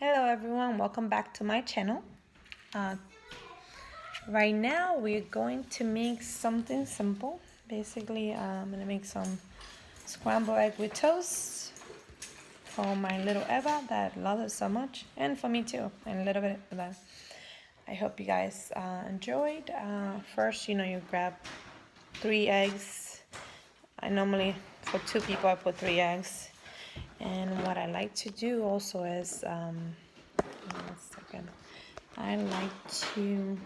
Hello everyone, welcome back to my channel. Uh, right now we're going to make something simple. Basically, I'm gonna make some scrambled egg with toast for my little Eva that loves it so much, and for me too, and a little bit of that. I hope you guys enjoyed. First, you grab 3 eggs. I normally, for 2 people, I put 3 eggs. And what I like to do also is, hold on a second. I like to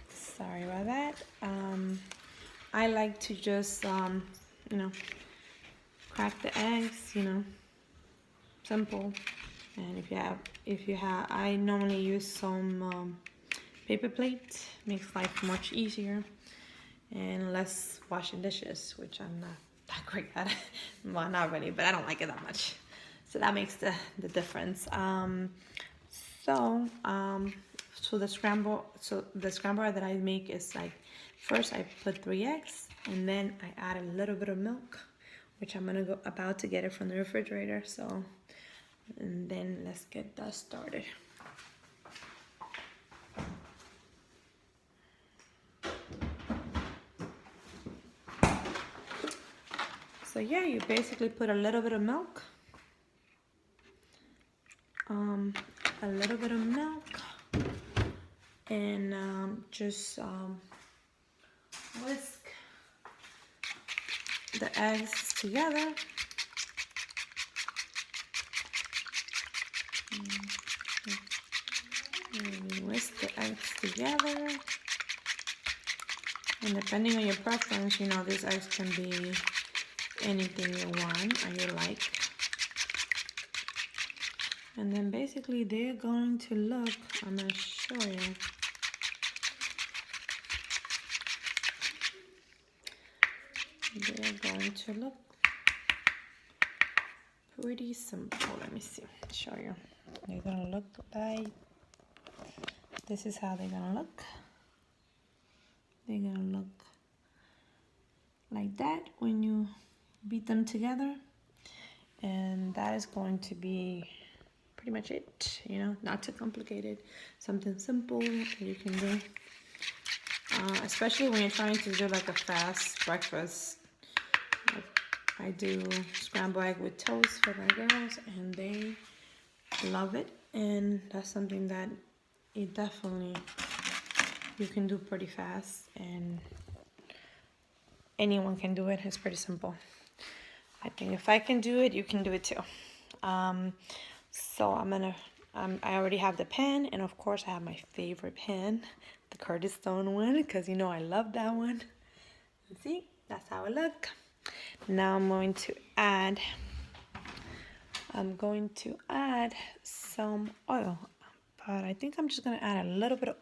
sorry about that. I like to just you know crack the eggs, simple. And if you have I normally use some paper plate, makes life much easier and less washing dishes, which I'm not that great at. Well, not really, but I don't like it that much, so that makes the difference. So the scramble that I make is like, first I put 3 eggs and then I add a little bit of milk, which I'm about to get it from the refrigerator. So, and then let's get that started. So yeah, you basically put a little bit of milk, a little bit of milk, and just whisk the eggs together. And whisk the eggs together. And depending on your preference, these eggs can be anything you want or you like. And then basically they're going to look, I'm going to show you. They're going to look pretty simple. Let me see, show you. They're going to look like, this is how they're going to look. They're going to look like that when you beat them together. And that is going to be pretty much it, not too complicated. Something simple that you can do. Especially when you're trying to do like a fast breakfast. I do scrambled egg with toast for my girls and they love it. And that's something that you can do pretty fast, and anyone can do it. It's pretty simple. I think if I can do it, you can do it too. So I already have the pan, and of course I have my favorite pan, the Curtis Stone one, because I love that one. See, that's how it looks. Now I'm going to add some oil, but I think I'm just going to add a little bit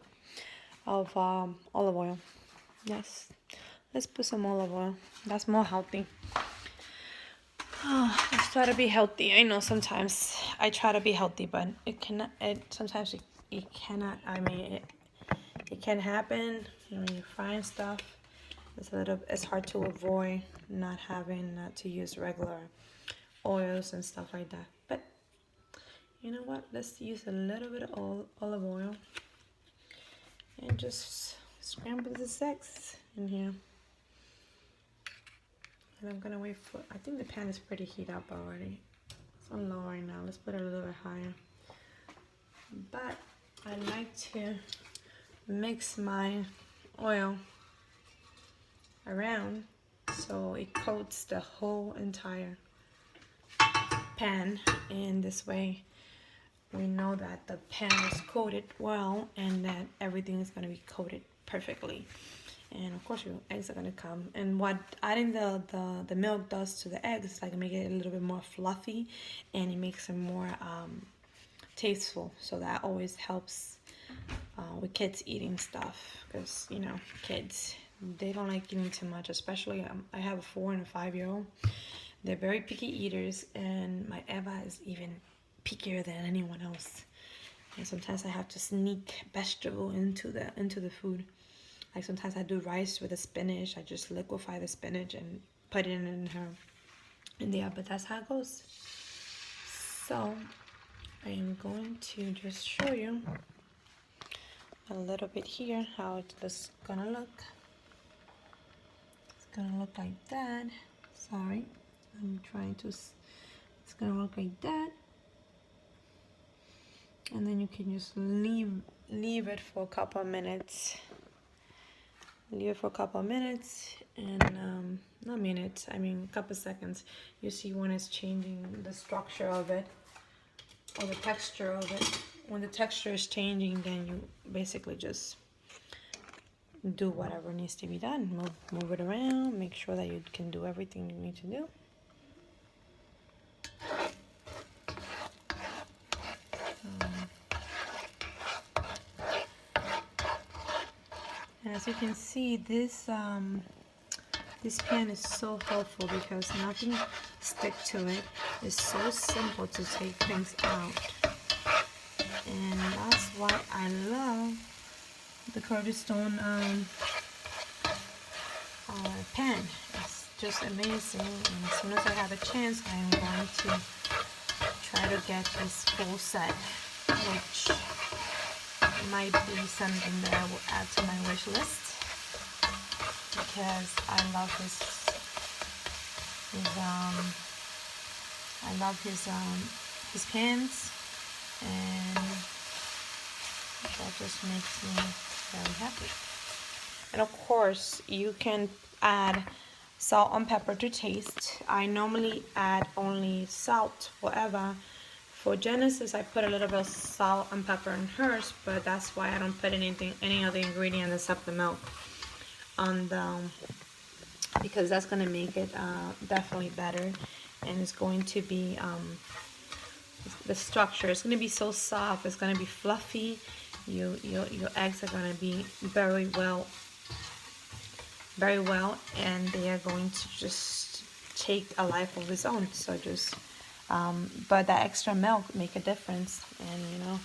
of olive oil. Yes, let's put some olive oil. That's more healthy. Let's try to be healthy. I know sometimes I try to be healthy, but sometimes it cannot. I mean, it can happen when you're frying stuff. It's hard to avoid not having to use regular oils and stuff like that. But you know what? Let's use a little bit of olive oil and just scramble the eggs in here. And I'm gonna wait for, I think the pan is pretty heated up already. It's on low right now. Let's put it a little bit higher. But I like to mix my oil around so it coats the whole entire pan, and this way we know that the pan is coated well and that everything is going to be coated perfectly. And of course your eggs are going to come, and what adding the milk does to the eggs is like make it a little bit more fluffy, and it makes them more tasteful. So that always helps with kids eating stuff, because kids, they don't like eating too much, especially I have a 4 and a 5-year-old. They're very picky eaters, and my Eva is even pickier than anyone else. And sometimes I have to sneak vegetable into the food. Like sometimes I do rice with the spinach. I just liquefy the spinach and put it in her And yeah, but that's how it goes. So I am going to just show you a little bit here how it's gonna look. It's gonna look like that. Sorry, I'm trying to. It's gonna look like that, and then you can just leave it for a couple of minutes. Leave it for a couple of minutes, and not minutes. I mean a couple of seconds. You see when it's changing the structure of it, or the texture of it. When the texture is changing, then you basically just do whatever needs to be done. Move it around, make sure that you can do everything you need to do. And as you can see, this pan is so helpful because nothing sticks to it. It's so simple to take things out. And that's why I love the curved stone pan. It's just amazing. And as soon as I have a chance, I am going to try to get this full set, which might be something that I will add to my wish list because I love his pans, and that just makes me very happy. And of course, you can add salt and pepper to taste. I normally add only salt, however. For Genesis, I put a little bit of salt and pepper in hers, but that's why I don't put any other ingredient except the milk on the, because that's gonna make it definitely better, and it's going to be the structure. It's gonna be so soft. It's gonna be fluffy. Your eggs are gonna be very well, and they are going to just take a life of its own. So just. But that extra milk make a difference, and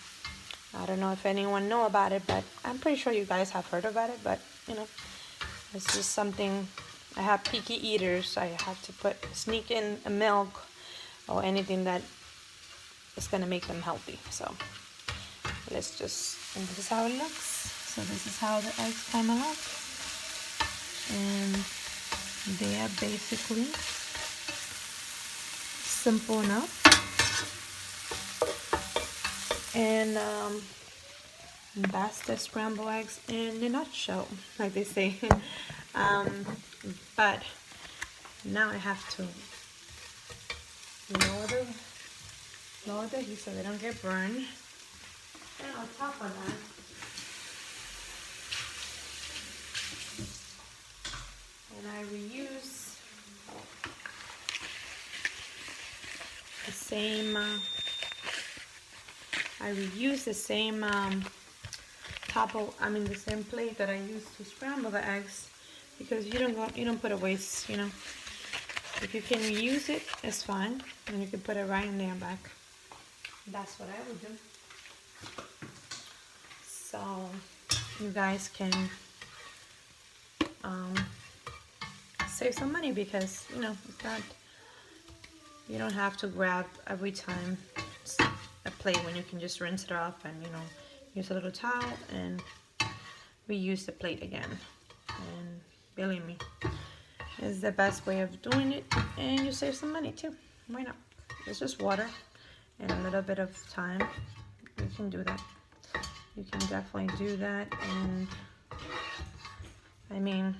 I don't know if anyone know about it, but I'm pretty sure you guys have heard about it. But it's just something. I have picky eaters. I have to sneak in a milk or anything that is gonna make them healthy. So let's just. And this is how it looks. So this is how the eggs kind of look, and they are basically simple enough, and that's the scrambled eggs in a nutshell, like they say. But now I have to lower the heat so they don't get burned. And on top of that, and I reuse the same the same plate that I used to scramble the eggs, because you don't put a waste. If you can reuse it, it's fine, and you can put it right in there and back. That's what I would do. So you guys can save some money, because it's not. You don't have to grab every time a plate when you can just rinse it off and use a little towel and reuse the plate again. And believe me, it's the best way of doing it, and you save some money too. Why not? It's just water and a little bit of time. You can do that. You can definitely do that. And I mean,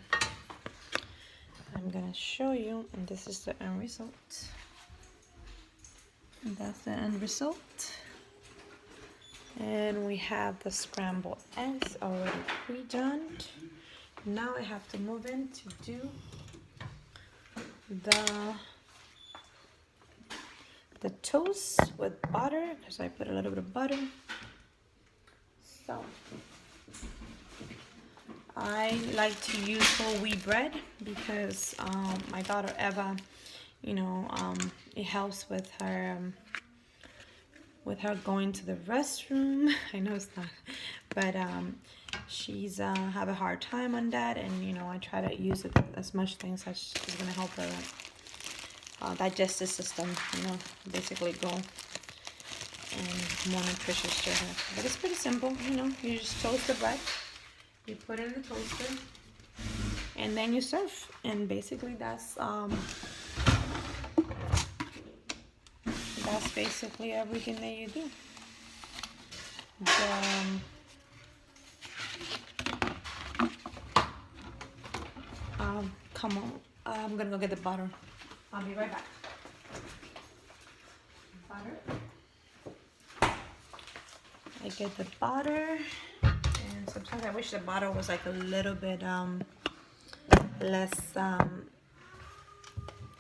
I'm gonna show you, and this is the end result. That's the end result. And we have the scrambled eggs already pre-done. Now I have to move in to do the toast with butter, because I put a little bit of butter. So I like to use whole wheat bread because my daughter Eva, it helps with her going to the restroom. I know it's not, but she's have a hard time on that, and I try to use it as much things as is gonna help her digestive system, you know, basically go, and more nutritious to her. But it's pretty simple, you know. You just toast the bread, you put it in the toaster, and then you serve. And basically that's basically everything that you do. Come on, I'm gonna go get the butter. I'll be right back. Butter. I get the butter, and sometimes I wish the butter was like a little bit less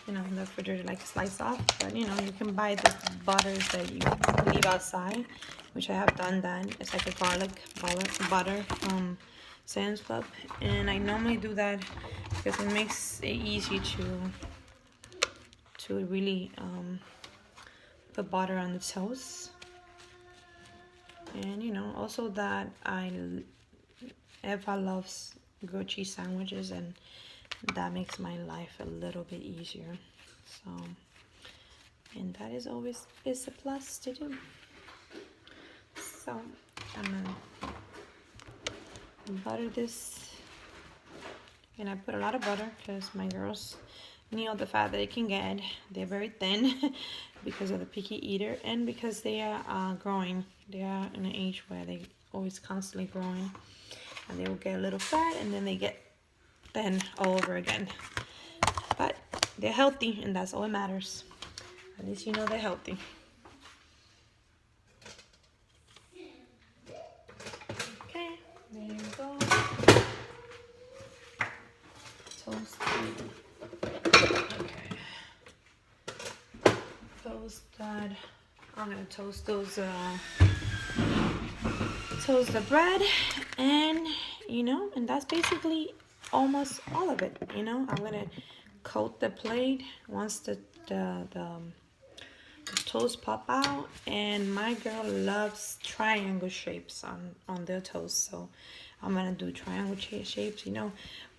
you know, in the refrigerator, like sliced off. But you know, you can buy the butters that you leave outside, which I have done that. It's like a garlic butter from Sam's Club, and I normally do that because it makes it easy to really put butter on the toast. And you know, also that Eva loves grilled cheese sandwiches, and that makes my life a little bit easier. So, and that is always a plus to do. So I'm gonna butter this, and I put a lot of butter because my girls need all the fat that they can get. They're very thin because of the picky eater, and because they are growing. They are in an age where they always constantly growing, and they will get a little fat, and then they get thin all over again. But they're healthy, and that's all that matters. At least you know they're healthy. Okay, there you go. Toast. Okay. Toast that. I'm gonna toast those. Toast the bread, and you know, and that's basically almost all of it. You know, I'm gonna coat the plate once the toast pop out, and my girl loves triangle shapes on their toast, so I'm gonna do triangle shapes. You know,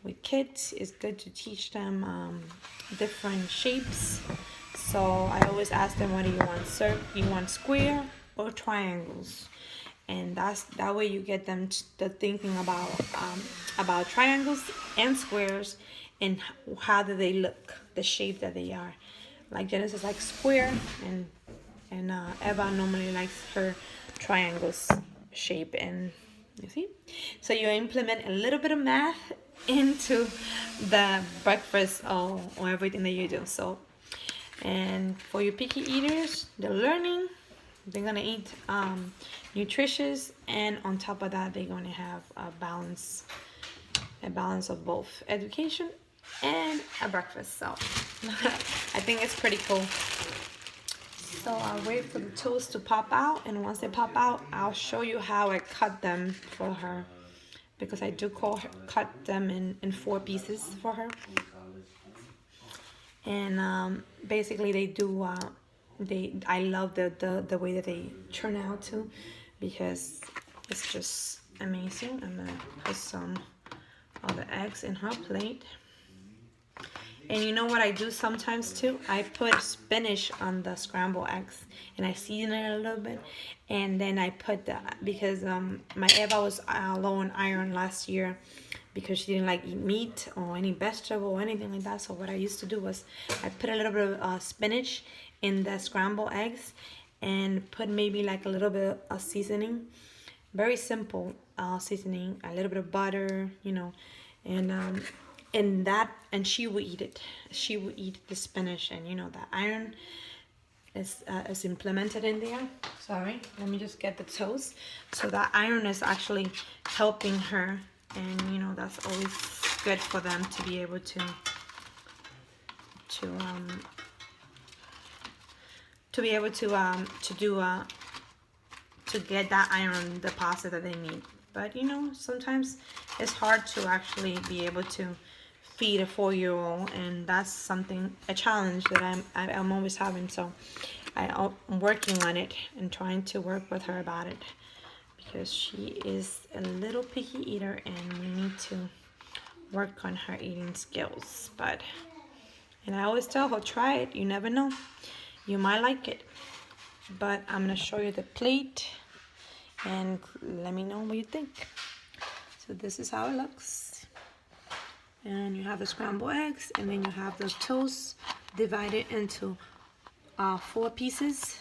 with kids it's good to teach them different shapes, so I always ask them, what do you want, you want square or triangles? And that way you get them to thinking about triangles and squares, and how do they look, the shape that they are. Like Genesis like square, and Eva normally likes her triangles shape. And you see, so you implement a little bit of math into the breakfast or everything that you do. So, and for your picky eaters, they're learning. They're gonna eat nutritious, and on top of that, they're gonna have a balance of both education and a breakfast. So I think it's pretty cool. So I'll wait for the toast to pop out, and once they pop out, I'll show you how I cut them for her, because I do cut them in 4 pieces for her. And basically they do. I love the way that they turn out too, because it's just amazing. I'm gonna put some of the eggs in her plate. And you know what I do sometimes too? I put spinach on the scrambled eggs, and I season it a little bit, and then I put because my Eva was low on iron last year, because she didn't like eat meat or any vegetable or anything like that. So what I used to do was I put a little bit of spinach in the scrambled eggs, and put maybe like a little bit of seasoning, very simple seasoning, a little bit of butter, you know, and she would eat it. She would eat the spinach, and you know, the iron is implemented in there. Sorry, let me just get the toast. So that iron is actually helping her, and you know, that's always good for them to be able to get that iron deposit that they need. But you know, sometimes it's hard to actually be able to feed a 4-year-old, and that's a challenge that I'm always having. So I'm working on it and trying to work with her about it, because she is a little picky eater, and we need to work on her eating skills. But And I always tell her, try it. You never know. You might like it. But I'm going to show you the plate and let me know what you think. So this is how it looks. And you have the scrambled eggs, and then you have the toast divided into 4 pieces.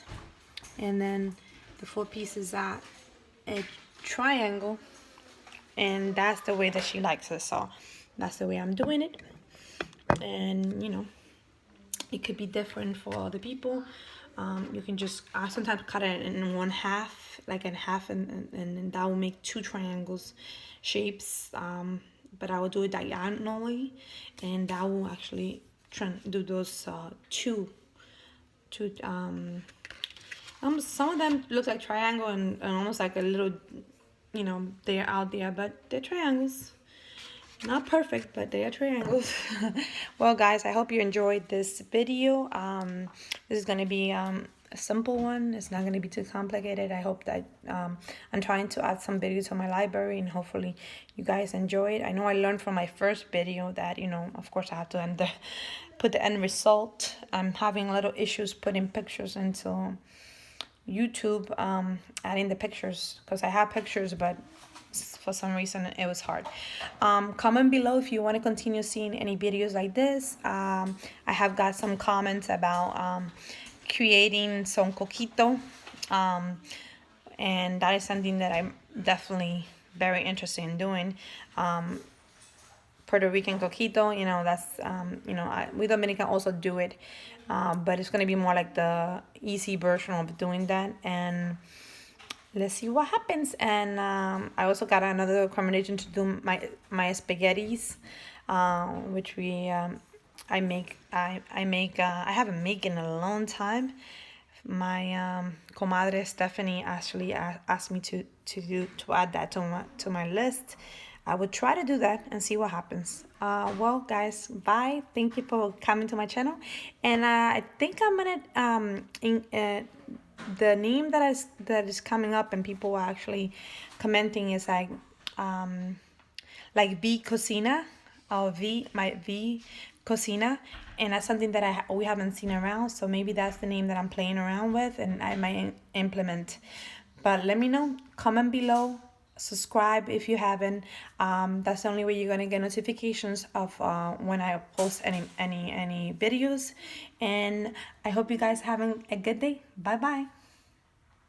And then the 4 pieces are a triangle. And that's the way that she likes it. So that's the way I'm doing it. And, you know, it could be different for other people. You can just sometimes cut it in 1/2, like in half, and that will make 2 triangles shapes. But I will do it diagonally, and that will actually do those two. Some of them look like triangle and almost like a little, you know, they're out there, but they're triangles. Not perfect, but they are triangles. Well, guys, I hope you enjoyed this video. This is going to be a simple one. It's not going to be too complicated. I hope that I'm trying to add some videos to my library, and hopefully you guys enjoy it. I know I learned from my first video that, you know, of course I have to put the end result. I'm having a little issues putting pictures into YouTube, adding the pictures, because I have pictures, but for some reason it was hard. Comment below if you want to continue seeing any videos like this. I have got some comments about creating some coquito, and that is something that I'm definitely very interested in doing. Puerto Rican coquito, you know, that's, you know, we Dominican also do it, but it's going to be more like the easy version of doing that, and let's see what happens. And I also got another recommendation to do my spaghettis, which I haven't made in a long time. My comadre Stephanie actually asked me to add that to my list. I would try to do that and see what happens. Well, guys, bye. Thank you for coming to my channel. And I think I'm gonna the name that is coming up and people are actually commenting is like V Cocina, or V Cocina, and that's something that we haven't seen around. So maybe that's the name that I'm playing around with, and I might implement. But let me know. Comment below. Subscribe if you haven't. That's the only way you're gonna get notifications of when I post any videos. And I hope you guys having a good day. Bye bye.